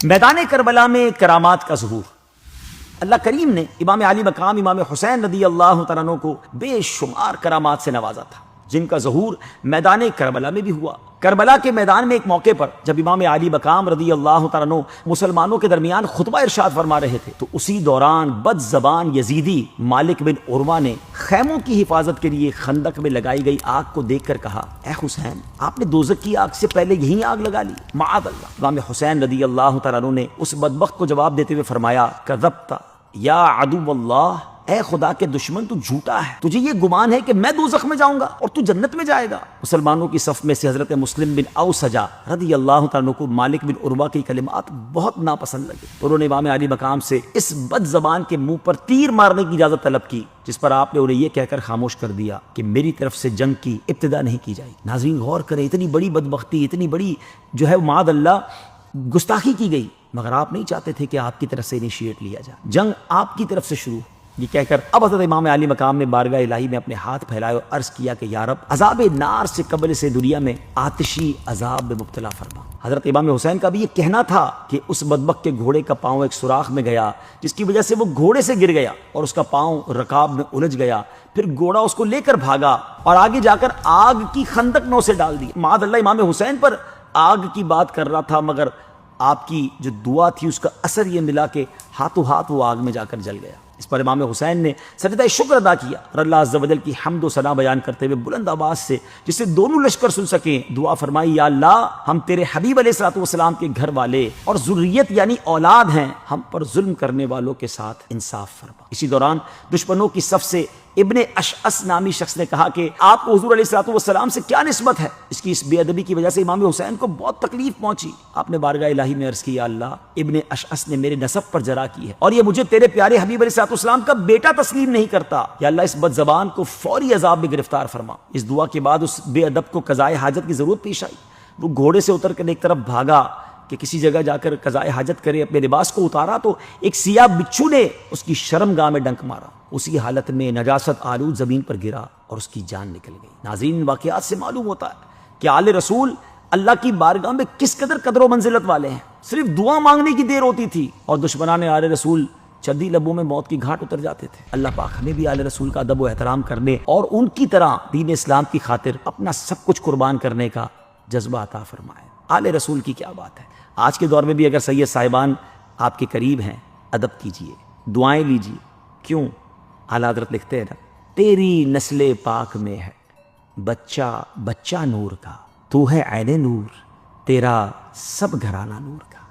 میدان کربلا میں کرامات کا ظہور۔ اللہ کریم نے امام علی مقام امام حسین رضی اللہ تعالیٰ عنہ کو بے شمار کرامات سے نوازا تھا، جن کا ظہور میدان کربلا میں بھی ہوا۔ کربلا کے میدان میں ایک موقع پر جب امام علی مقام رضی اللہ تعالیٰ عنہ مسلمانوں کے درمیان خطبہ ارشاد فرما رہے تھے تو اسی دوران بد زبان یزیدی مالک بن عروہ نے خیموں کی حفاظت کے لیے خندق میں لگائی گئی آگ کو دیکھ کر کہا، اے حسین، آپ نے دوزخ کی آگ سے پہلے یہی آگ لگا لی، معاذ اللہ۔ امام حسین رضی اللہ تعالیٰ عنہ نے اس بدبخت کو جواب دیتے ہوئے فرمایا، کذبت یا عدو اللہ، اے خدا کے دشمن، تو جھوٹا ہے، تجھے یہ گمان ہے کہ میں دوزخ میں جاؤں گا اور تو جنت میں جائے گا۔ مسلمانوں کی صف میں سے حضرت مسلم بن اوسجہ رضی اللہ تعالیٰ عنہ کو مالک بن عروہ کے کلمات بہت ناپسند لگے، انہوں نے امام علی مقام سے اس بد زبان کے منہ پر تیر مارنے کی اجازت طلب کی، جس پر آپ نے انہیں یہ کہہ کر خاموش کر دیا کہ میری طرف سے جنگ کی ابتدا نہیں کی جائے گی۔ ناظرین غور کریں، اتنی بڑی بدبختی، اتنی بڑی معاذ اللہ گستاخی کی گئی، مگر آپ نہیں چاہتے تھے کہ آپ کی طرف سے انیشیٹ لیا جائے، جنگ آپ کی طرف سے شروع۔ یہ کہہ کر اب حضرت امام علی مقام نے بارگاہ الہی میں اپنے ہاتھ پھیلائے اور عرض کیا کہ یا رب، عذاب نار سے قبل سے دنیا میں آتشی عذاب میں مبتلا فرما۔ حضرت امام حسین کا بھی یہ کہنا تھا کہ اس بدبخت کے گھوڑے کا پاؤں ایک سوراخ میں گیا، جس کی وجہ سے وہ گھوڑے سے گر گیا اور اس کا پاؤں رکاب میں الجھ گیا، پھر گھوڑا اس کو لے کر بھاگا اور آگے جا کر آگ کی خندق میں اسے ڈال دی۔ معاذ اللہ، امام حسین پر آگ کی بات کر رہا تھا، مگر آپ کی جو دعا تھی اس کا اثر یہ ملا کہ ہاتھوں ہاتھ وہ آگ میں جا کر جل گیا۔ اس پر امام حسین نے سجدہ شکر ادا کیا اور اللہ عز و جل کی حمد و ثنا بیان کرتے ہوئے بلند آواز سے، جس سے دونوں لشکر سن سکیں، دعا فرمائی، یا اللہ، ہم تیرے حبیب علیہ الصلوۃ والسلام کے گھر والے اور ذریت یعنی اولاد ہیں، ہم پر ظلم کرنے والوں کے ساتھ انصاف فرما۔ اسی دوران دشمنوں کی صف سے ابن اشعث نامی شخص نے کہا کہ آپ کو حضور علیہ الصلوۃ والسلام سے کیا نسبت ہے؟ اس کی اس بے ادبی کی وجہ سے امام حسین کو بہت تکلیف پہنچی۔ آپ نے بارگاہ الہی میں عرض کی، یا اللہ، ابن اشعث نے میرے نسب پر جرح کی ہے اور یہ مجھے تیرے پیارے حبیب علیہ الصلوۃ والسلام کا بیٹا تسلیم نہیں کرتا، یا اللہ اس بد زبان کو فوری عذاب میں گرفتار فرما۔ اس دعا کے بعد اس بے ادب کو قضائے حاجت کی ضرورت پیش آئی، وہ گھوڑے سے اتر کر ایک طرف بھاگا کہ کسی جگہ جا کر قضائے حاجت کرے، اپنے لباس کو اتارا تو ایک سیاہ بچھو نے اس کی شرمگاہ میں ڈنک مارا، اسی حالت میں نجاست آلود زمین پر گرا اور اس کی جان نکل گئی۔ ناظرین، واقعات سے معلوم ہوتا ہے کہ آل رسول اللہ کی بارگاہ میں کس قدر و منزلت والے ہیں۔ صرف دعا مانگنے کی دیر ہوتی تھی اور دشمنان آل رسول چندی لبوں میں موت کی گھاٹ اتر جاتے تھے۔ اللہ پاک ہمیں بھی آل رسول کا ادب و احترام کرنے اور ان کی طرح دین اسلام کی خاطر اپنا سب کچھ قربان کرنے کا جذبہ عطا فرمائے۔ آل رسول کی کیا بات ہے! آج کے دور میں بھی اگر سید صاحبان آپ کے قریب ہیں، ادب کیجئے، دعائیں لیجئے۔ کیوں؟ اعلیٰ حضرت لکھتے ہیں نا، تیری نسل پاک میں ہے بچہ نور کا، تو ہے عین نور، تیرا سب گھرانہ نور کا۔